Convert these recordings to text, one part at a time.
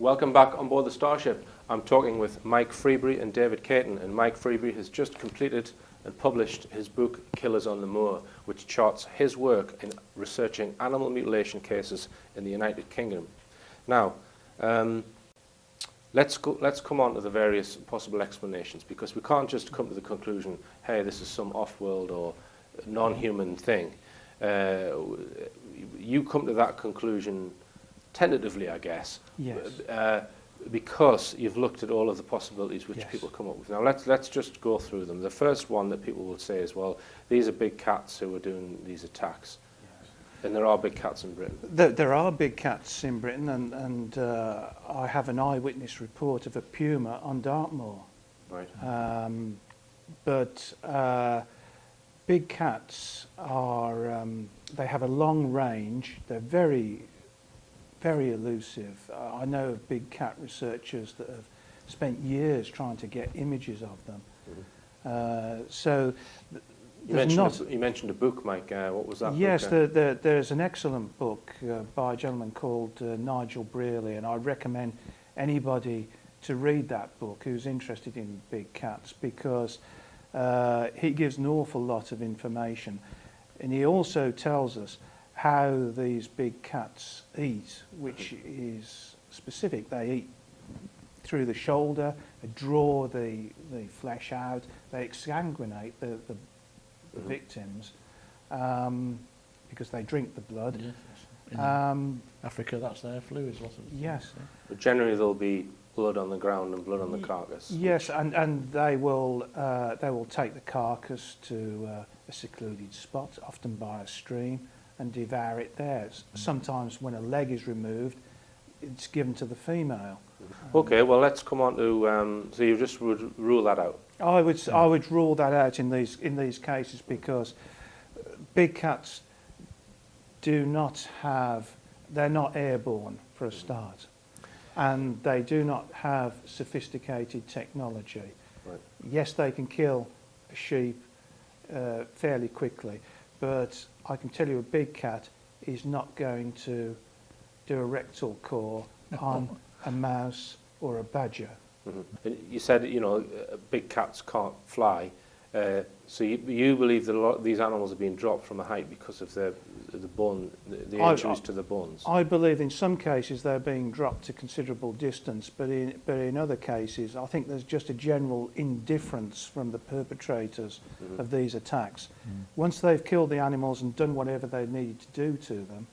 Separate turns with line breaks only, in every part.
Welcome back on board the Starship. I'm talking with Mike Freebury and David Cayton, and Mike Freebury has just completed and published his book Killers on the Moor, which charts his work in researching animal mutilation cases in the United Kingdom. Now, let's come on to the various possible explanations, because we can't just come to the conclusion, hey, this is some off-world or non-human thing. You come to that conclusion tentatively, I guess.
Yes.
Because you've looked at all of the possibilities which
Yes.
people come up with. Now let's just go through them. The first one that people will say is, well, these are big cats who are doing these attacks. Yes. And there are big cats in Britain.
There are big cats in Britain, and I have an eyewitness report of a puma on Dartmoor.
Right.
But big cats are, they have a long range. They're very elusive. I know of big cat researchers that have spent years trying to get images of them. Mm-hmm.
You mentioned a book, Mike. What was that?
Yes,
book?
there's an excellent book by a gentleman called Nigel Brearley, and I recommend anybody to read that book who's interested in big cats, because he gives an awful lot of information, and he also tells us how these big cats eat, which is specific. They eat through the shoulder, they draw the flesh out, they exsanguinate the victims because they drink the blood.
Yes. In Africa, that's their fluids.
Yes.
But generally there'll be blood on the ground and blood on the carcass.
Yes, and they will take the carcass to a secluded spot, often by a stream, and devour it there. Sometimes when a leg is removed, it's given to the female.
Okay, well let's come on to, so you just would rule that out?
I would rule that out in these cases, because big cats do not have, they're not airborne for a start, and they do not have sophisticated technology.
Right.
Yes, they can kill a sheep fairly quickly, but I can tell you a big cat is not going to do a rectal core on a mouse or a badger.
Mm-hmm. And you said, you know, big cats can't fly, so you believe that a lot of these animals are being dropped from a height because of the injuries to the bones?
I believe in some cases they're being dropped to considerable distance, but in other cases I think there's just a general indifference from the perpetrators mm-hmm. of these attacks. Mm. Once they've killed the animals and done whatever they needed to do to them,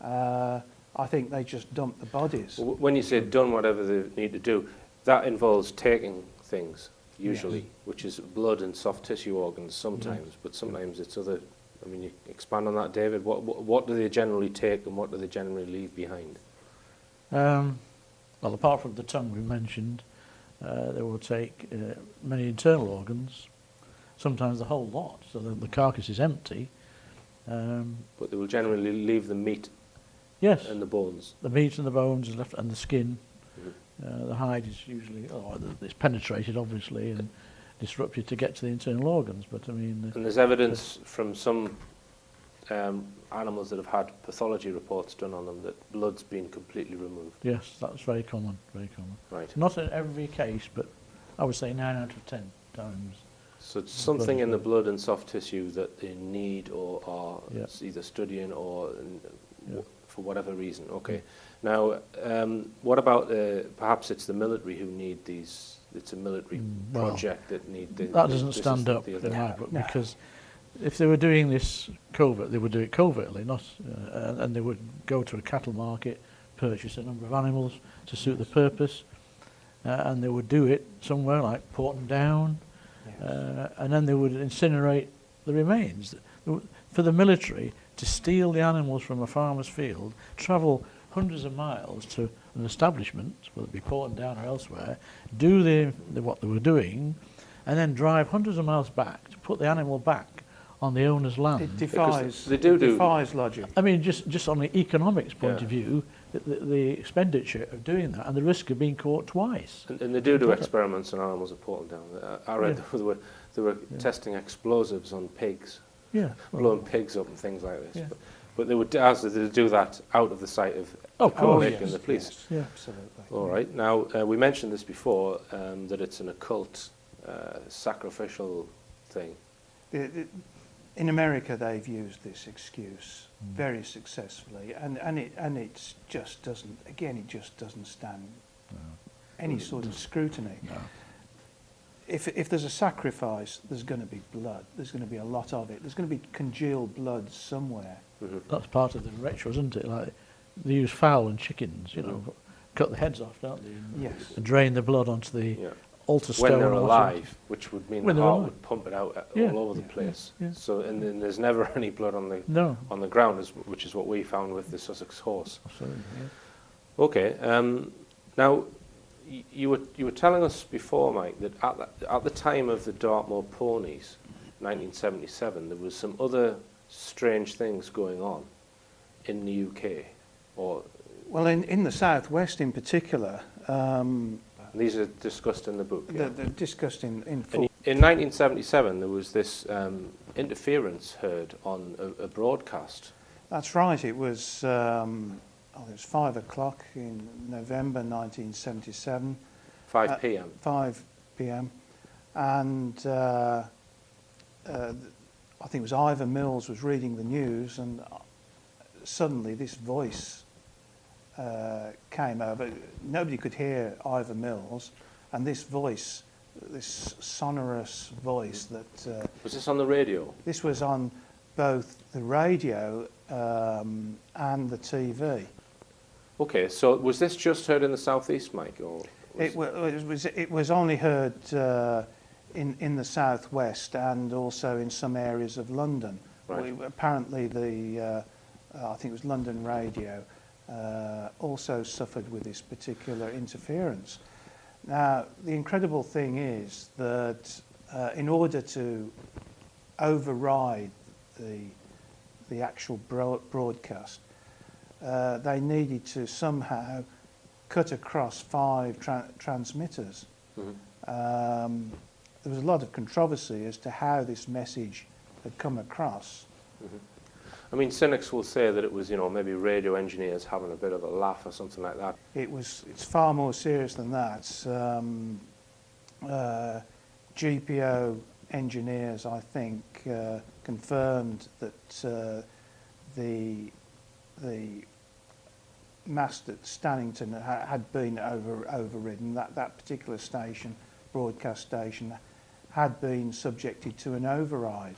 mm-hmm. I think they just dump the bodies.
When you say done whatever they need to do, that involves taking things, usually, yes. which is blood and soft tissue organs sometimes, yes. but sometimes it's other. I mean, you expand on that, David. What do they generally take and what do they generally leave behind?
Well, apart from the tongue we mentioned, they will take many internal organs, sometimes the whole lot, so the carcass is empty.
But they will generally leave the meat.
Yes.
And the bones.
The meat and the bones is left, and the skin.
Mm-hmm.
The hide is usually, it's penetrated obviously and disrupted to get to the internal organs. But I mean.
And there's evidence from some animals that have had pathology reports done on them that blood's been completely removed.
Yes, that's very common. Very common.
Right.
Not in every case, but I would say 9 out of 10 times.
So it's something in the blood and soft tissue that they need or are either studying or. For whatever reason. Okay. Now, what about perhaps it's the military who need these? It's a military project that need.
That doesn't stand up in my book, because if they were doing this covert, they would do it covertly, not, and they would go to a cattle market, purchase a number of animals to suit the purpose, and they would do it somewhere like Porton Down, and then they would incinerate the remains. For the military to steal the animals from a farmer's field, travel hundreds of miles to an establishment, whether it be Porton Down or elsewhere, do what they were doing, and then drive hundreds of miles back to put the animal back on the owner's land.
It defies,
defies
logic.
I mean, just on the economics point of view, the expenditure of doing that and the risk of being caught twice.
And they do experiments on animals at Porton Down. I read they were testing explosives on pigs.
Yeah,
blowing pigs up and things like this. Yeah. But they would do that out of the sight of
Of course.
making the police.
Yes,
Yeah.
absolutely.
All right. Now, we mentioned this before, that it's an occult, sacrificial thing.
In America, they've used this excuse very successfully, and it just doesn't. Again, it just doesn't stand any sort of scrutiny.
No.
If there's a sacrifice, there's going to be blood. There's going to be a lot of it. There's going to be congealed blood somewhere.
Mm-hmm.
That's part of the ritual, isn't it? Like they use fowl and chickens, you know, cut the heads off, don't they? And,
Yes.
and drain the blood onto the altar stone.
When they're
or
alive, which would mean
When
the
they're
heart
alive.
would pump it out
Yeah.
all over the place.
Yeah.
So, and then there's never any blood on the
No.
on the ground, which is what we found with the Sussex horse.
Absolutely, yeah.
Okay. Now, you were telling us before, Mike, that at the time of the Dartmoor ponies, 1977, there was some other strange things going on in the UK, or
Well, in the southwest in particular,
these are discussed in the book. Yeah?
they're discussed in
And
full.
in 1977, there was this interference heard on a broadcast.
That's right. It was. It was 5 o'clock in November 1977.
5 p.m.
5 p.m. And I think it was Ivor Mills was reading the news, and suddenly this voice came over. Nobody could hear Ivor Mills, and this voice, this sonorous voice that...
Was this on the radio?
This was on both the radio and the TV.
Okay, so was this just heard in the southeast, Mike? Or
It was only heard in the southwest and also in some areas of London.
Right.
Apparently, I think it was London Radio also suffered with this particular interference. Now, the incredible thing is that in order to override the actual broadcast, they needed to somehow cut across 5 transmitters.
Mm-hmm.
There was a lot of controversy as to how this message had come across.
Mm-hmm. I mean, cynics will say that it was, maybe radio engineers having a bit of a laugh or something like that.
It's far more serious than that. GPO engineers, I think, confirmed that the mast at Stannington had been overridden. That particular station, broadcast station, had been subjected to an override,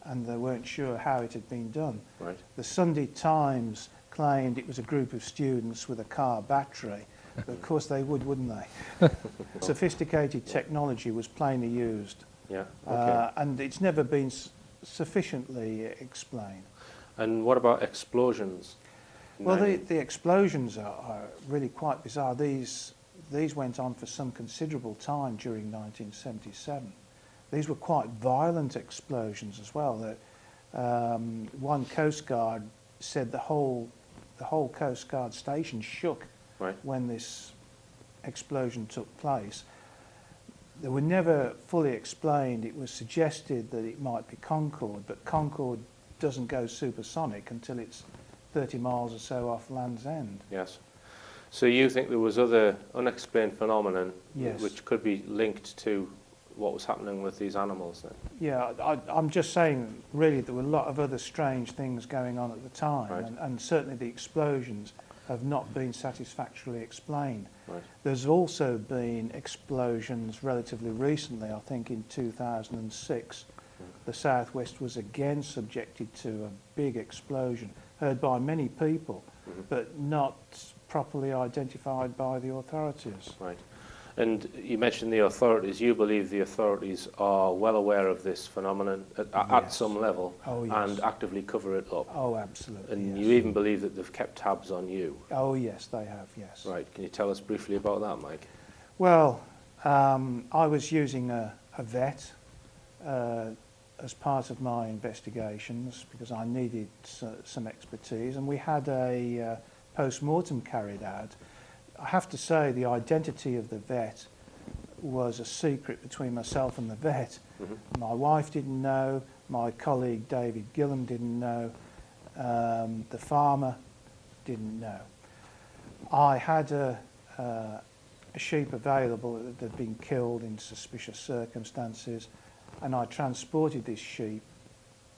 and they weren't sure how it had been done.
Right.
The Sunday Times claimed it was a group of students with a car battery, but of course they would, wouldn't they? Sophisticated technology was plainly used,
Yeah. Okay.
and it's never been sufficiently explained.
And what about explosions?
Well, the explosions are really quite bizarre. These went on for some considerable time during 1977. These were quite violent explosions as well. One Coast Guard said the whole Coast Guard station shook
Right.
when this explosion took place. They were never fully explained. It was suggested that it might be Concorde, but Concorde doesn't go supersonic until it's 30 miles or so off Land's End.
Yes. So you think there was other unexplained phenomenon
Yes.
which could be linked to what was happening with these animals then?
Yeah, I'm just saying, really, there were a lot of other strange things going on at the time,
Right.
and certainly the explosions have not been satisfactorily explained.
Right.
There's also been explosions relatively recently, I think in 2006. The southwest was again subjected to a big explosion, heard by many people, but not properly identified by the authorities.
Right. And you mentioned the authorities. You believe the authorities are well aware of this phenomenon at
Yes.
some level,
Oh, yes.
and actively cover it up.
Oh, absolutely.
And
yes.
you even believe that they've kept tabs on you.
Oh, yes, they have, yes.
Right. Can you tell us briefly about that, Mike?
Well, I was using a vet as part of my investigations because I needed some expertise, and we had a post-mortem carried out. I have to say the identity of the vet was a secret between myself and the vet.
Mm-hmm.
My wife didn't know, my colleague David Gillam didn't know, the farmer didn't know. I had a sheep available that had been killed in suspicious circumstances, and I transported this sheep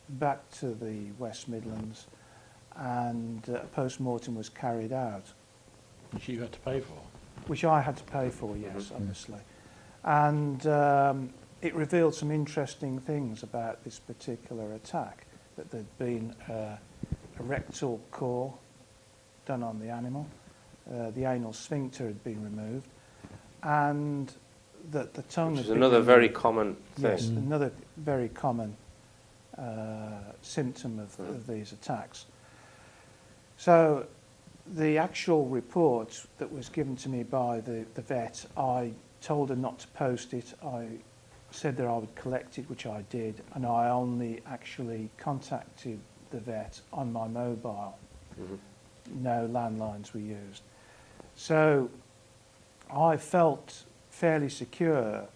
back to the West Midlands, and a post-mortem was carried out.
Which you had to pay for?
Which I had to pay for, yes, obviously. And it revealed some interesting things about this particular attack, that there'd been a rectal core done on the animal, the anal sphincter had been removed, and that the tongue
Which is
had
another
been
very
removed.
common thing.
Yes, another very common symptom of these attacks. So the actual report that was given to me by the vet, I told her not to post it. I said that I would collect it, which I did, and I only actually contacted the vet on my mobile. No landlines were used. So I felt fairly secure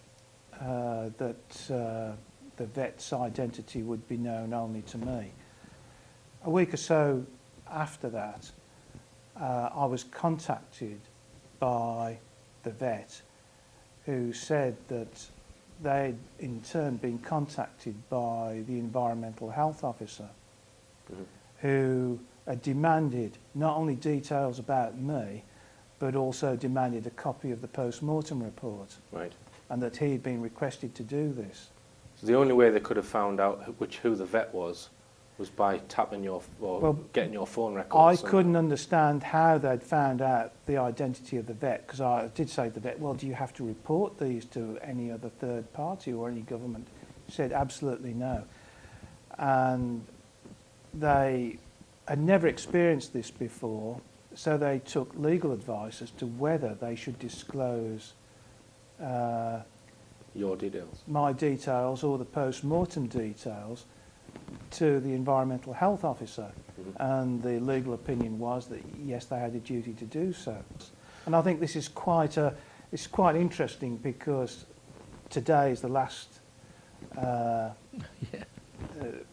that the vet's identity would be known only to me. A week or so after that, I was contacted by the vet, who said that they'd in turn been contacted by the environmental health officer, who demanded not only details about me, but also demanded a copy of the post-mortem report.
Right.
And that he had been requested to do this.
So the only way they could have found out who the vet was by tapping getting your phone records.
I couldn't understand how they'd found out the identity of the vet, because I did say to the vet, well, do you have to report these to any other third party or any government? He said, absolutely no. And they had never experienced this before, so they took legal advice as to whether they should disclose
your details.
My details or the post-mortem details to the environmental health officer. And the legal opinion was that yes, they had a duty to do so. And I think this is quite interesting, because today is the last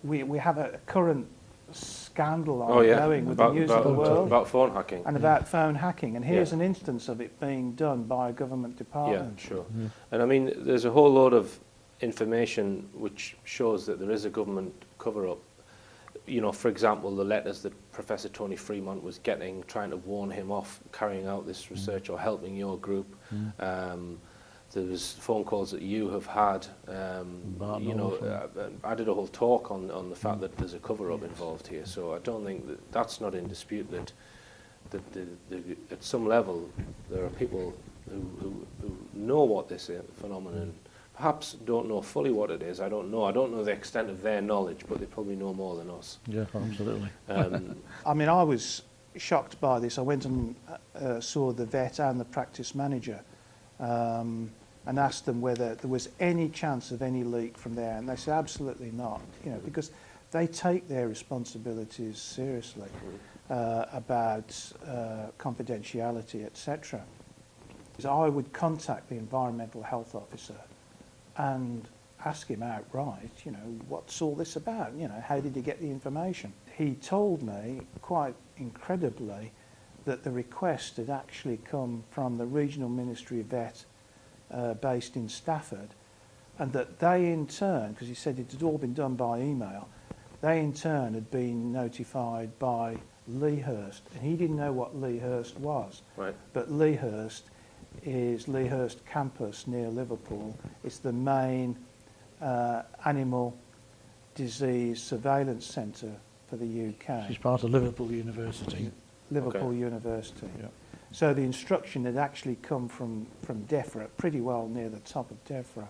we have a current scandal ongoing with the news of the world
about phone hacking
and about phone hacking, and here's an instance of it being done by a government department.
Yeah, sure. And I mean, there's a whole load of information which shows that there is a government cover-up. You know, for example, the letters that Professor Tony Fremont was getting, trying to warn him off carrying out this research or helping your group. There was phone calls that you have had. You know, I did a whole talk on the fact that there's a cover-up involved here. So I don't think that's not in dispute. That at some level there are people who know what this phenomenon. Perhaps don't know fully what it is. I don't know. I don't know the extent of their knowledge, but they probably know more than us.
Yeah, absolutely.
I mean, I was shocked by this. I went and saw the vet and the practice manager. And asked them whether there was any chance of any leak from there, and they said absolutely not. You know, because they take their responsibilities seriously about confidentiality, etc. So I would contact the environmental health officer and ask him outright, you know, what's all this about? You know, how did he get the information? He told me, quite incredibly, that the request had actually come from the Regional Ministry of Vet based in Stafford, and that they in turn, because he said it had all been done by email, they in turn had been notified by Lea Hurst, and he didn't know what Lea Hurst was.
Right.
But Lea Hurst is Lea Hurst campus near Liverpool. It's the main animal disease surveillance centre for the UK.
She's part of Liverpool University.
Liverpool University.
Yeah.
So the instruction had actually come from DEFRA, pretty well near the top of DEFRA.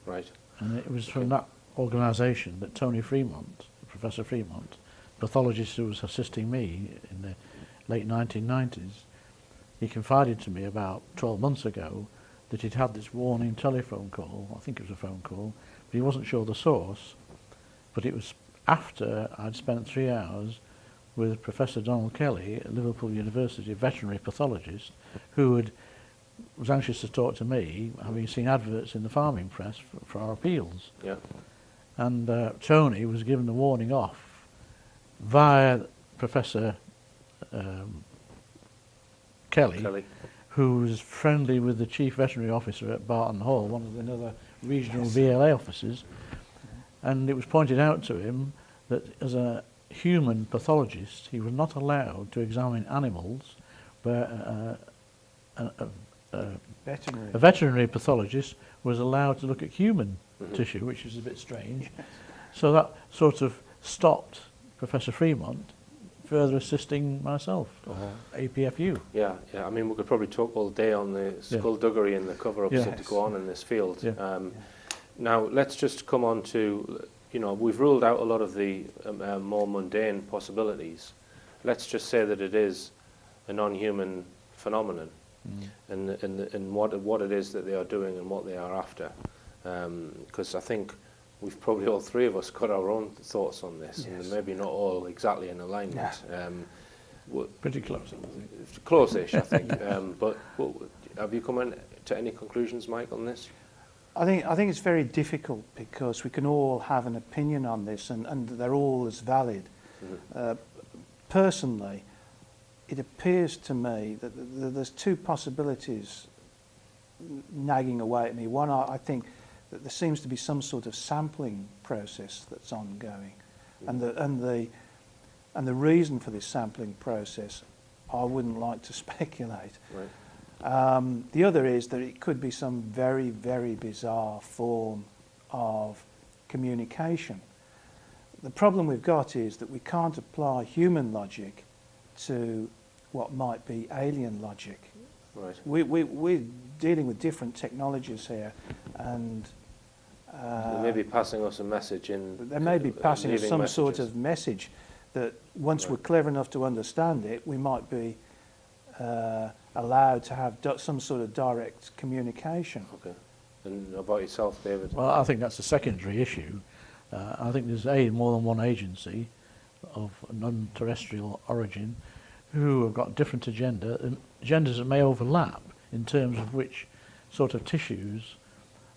Right.
And it was from that organisation that Tony Fremont, Professor Fremont, pathologist who was assisting me in the late 1990s, he confided to me about 12 months ago that he'd had this warning telephone call, I think it was a phone call, but he wasn't sure the source, but it was after I'd spent 3 hours with Professor Donald Kelly at Liverpool University, a veterinary pathologist, who was anxious to talk to me, having seen adverts in the farming press for our appeals.
Yeah.
And Tony was given the warning off via Professor Kelly, who's friendly with the chief veterinary officer at Barton Hall, one of the other regional VLA officers, and it was pointed out to him that as a human pathologist, he was not allowed to examine animals, where a veterinary pathologist was allowed to look at human tissue, which is a bit strange. So that sort of stopped Professor Fremont further assisting myself, or APFU.
Yeah, yeah. I mean, we could probably talk all day on the skullduggery and the cover-ups that go on in this field.
Yeah.
Now, let's just come on to, we've ruled out a lot of the more mundane possibilities. Let's just say that it is a non-human phenomenon, and what it is that they are doing and what they are after. Because I think we've probably all three of us got our own thoughts on this, and maybe not all exactly in alignment.
Pretty close, I think.
Close-ish, I think. But have you come to any conclusions, Mike, on this?
I think it's very difficult because we can all have an opinion on this, and they're all as valid. Personally, it appears to me that there's two possibilities nagging away at me. One, I think that there seems to be some sort of sampling process that's ongoing, and the reason for this sampling process, I wouldn't like to speculate. Right. The other is that it could be some very, very bizarre form of communication. The problem we've got is that we can't apply human logic to what might be alien logic.
Right.
We're dealing with different technologies here, and
they may be passing us a message
they may be passing us some sort of message that once we're clever enough to understand it, we might be allowed to have some sort of direct communication.
Okay. And about yourself, David?
Well, I think that's a secondary issue. I think there's more than one agency of non-terrestrial origin who have got different agendas that may overlap in terms of which sort of tissues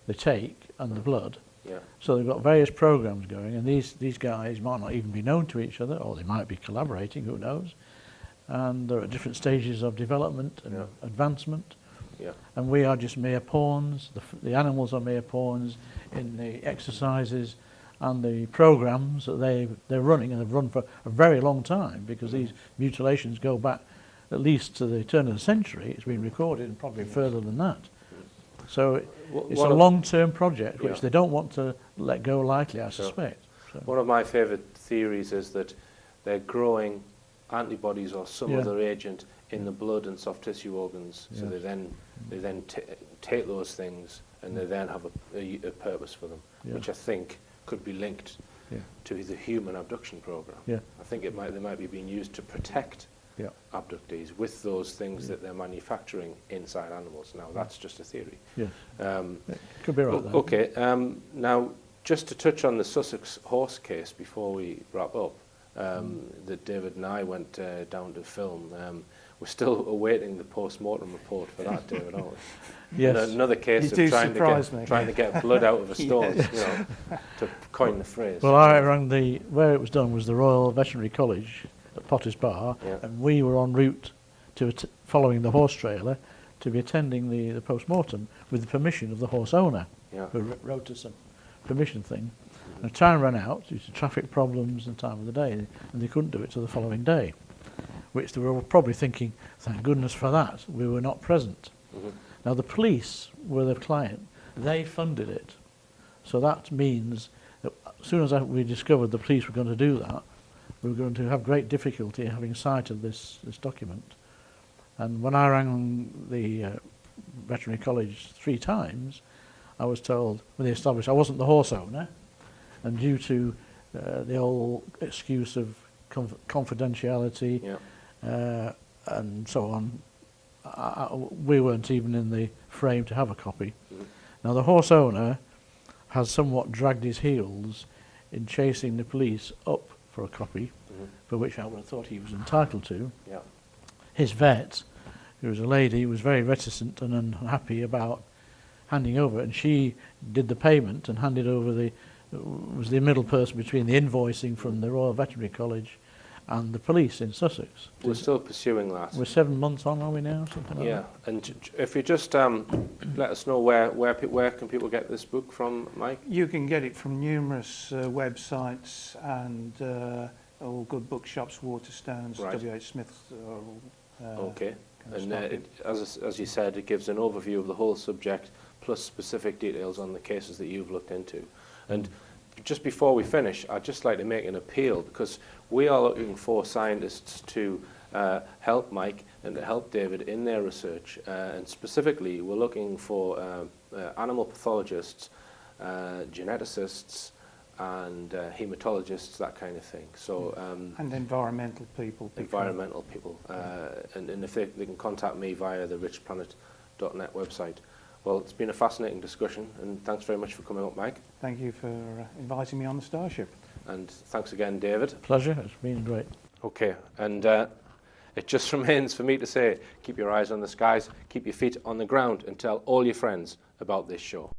they take and the blood.
Yeah.
So they've got various programs going, and these guys might not even be known to each other, or they might be collaborating, who knows. And they're at different stages of development and advancement.
Yeah.
And we are just mere pawns. The animals are mere pawns in the exercises and the programs that they're running, and they've run for a very long time, because these mutilations go back at least to the turn of the century. It's been recorded, and probably further than that. So it's a long-term project which they don't want to let go lightly, I suspect. So.
One of my favourite theories is that they're growing antibodies or some other agent in the blood and soft tissue organs. So they then take those things, and they then have a purpose for them, which I think could be linked to the human abduction program. I think they might be being used to protect abductees with those things that they're manufacturing inside animals. Now, that's just a theory.
Could be right.
Okay. Now, just to touch on the Sussex horse case before we wrap up, that David and I went down to film. We're still awaiting the post-mortem report for that, David, aren't we?
Yes.
Another case of trying to get blood out of a stone, to coin the phrase.
Well, I rang where it was done was the Royal Veterinary College at Potter's Bar, and we were en route to following the horse trailer to be attending the post-mortem with the permission of the horse owner, who wrote us a permission thing. And time ran out due to traffic problems and time of the day, and they couldn't do it till the following day, which they were probably thinking, thank goodness for that, we were not present. Now, the police were the client. They funded it. So that means that as soon as we discovered the police were going to do that, we were going to have great difficulty having sight of this document. And when I rang the veterinary college 3 times, I was told, when they established I wasn't the horse owner, and due to the old excuse of confidentiality and so on, we weren't even in the frame to have a copy. Now, the horse owner has somewhat dragged his heels in chasing the police up for a copy, for which I would have thought he was entitled to. His vet, who was a lady, was very reticent and unhappy about handing over, and she did the payment and handed over was the middle person between the invoicing from the Royal Veterinary College and the police in Sussex.
We're still pursuing that.
We're 7 months on, are we now? Something like
Yeah,
that?
and if you just let us know where can people get this book from, Mike?
You can get it from numerous websites and all good bookshops, Waterstones,
Right.
W.H. Smith's.
Okay, and
stock it.
as you said, it gives an overview of the whole subject plus specific details on the cases that you've looked into. And just before we finish, I'd just like to make an appeal, because we are looking for scientists to help Mike and to help David in their research, and specifically we're looking for animal pathologists, geneticists, and hematologists, that kind of thing. So
And environmental people.
environmental people, and if they can contact me via the richplanet.net website. Well, it's been a fascinating discussion, and thanks very much for coming up, Mike.
Thank you for inviting me on the Starship.
And thanks again, David.
Pleasure, it's been great.
Okay, and it just remains for me to say, keep your eyes on the skies, keep your feet on the ground, and tell all your friends about this show.